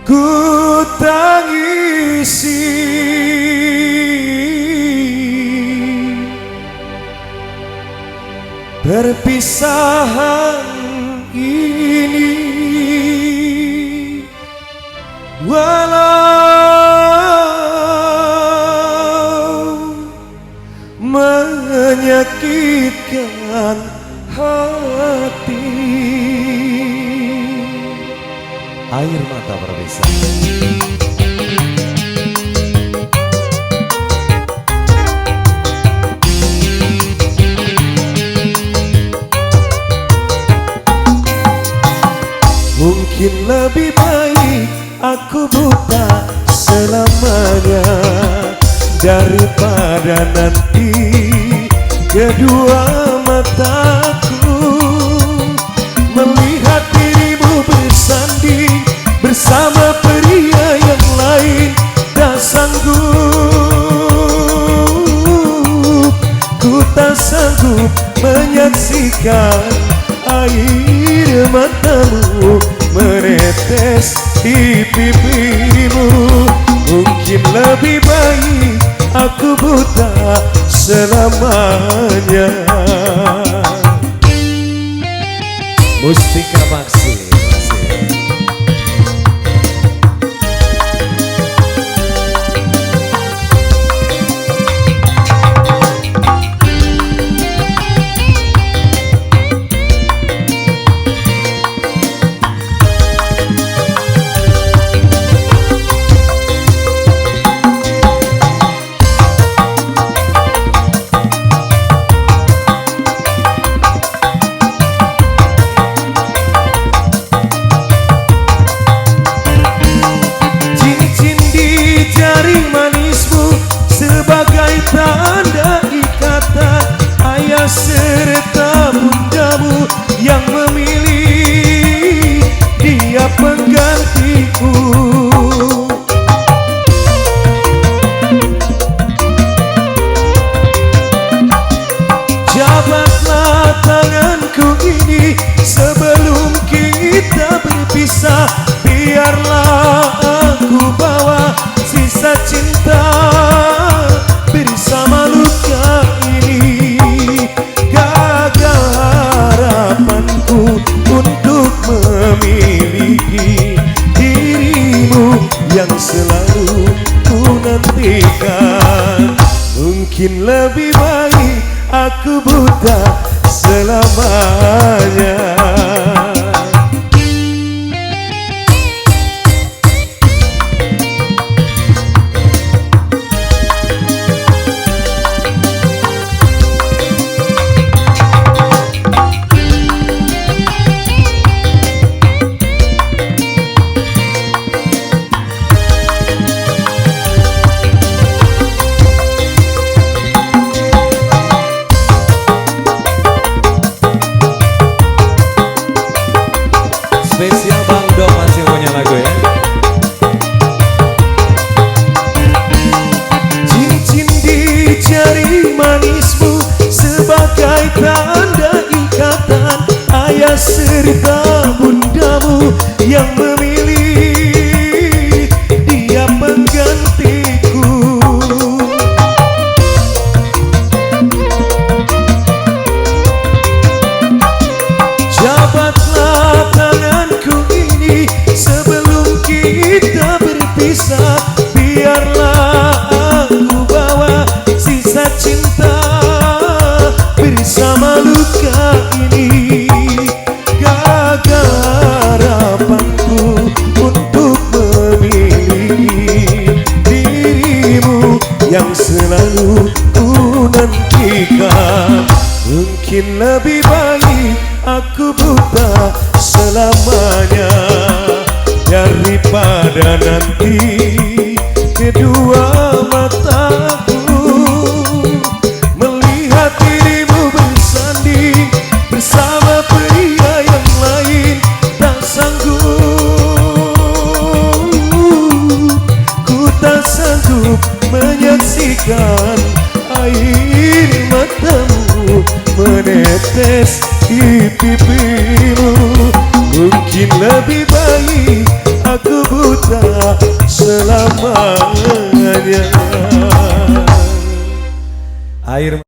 ku tangisi perpisahan ini, walau menyakitkan hati. Air mata berbisa. Mungkin lebih baik aku buta selamanya daripada nanti kedua mataku melihat dirimu bersanding bersama pria yang lain. Tak sanggup, ku tak sanggup menyaksikan air matamu menetes di pipimu. Mungkin lebih baik aku buta selamanya. Mustika Maksi. Tanda ikatan ayah serta bundamu yang memilih dia penggantiku. Jabatlah tanganku ini sebelum kita berpisah. Biarlah aku bawa sisa cinta bersama luka ini. Gagal harapanku untuk memiliki dirimu yang selalu ku nantikan. Mungkin lebih baik aku buta selamanya. Spesial Bang Dom masih punya lagu ya. Cincin di jari manismu sebagai tanda ikatan ayah serta bundamu yang memilih dia penggantiku. Jabatlah tanganku ini sebelum kita berpisah. Biarlah aku bawa sisa cinta bersama luka ini. Gagal harapanku untuk memilih dirimu yang selalu ku nantikan. Mungkin lebih baik aku buta selamanya daripada nanti kedua mataku melihat dirimu bersanding bersama pria yang lain. Tak sanggup, ku tak sanggup menyaksikan air matamu menetes di pipi. Lebih baik aku buta selamanya. Air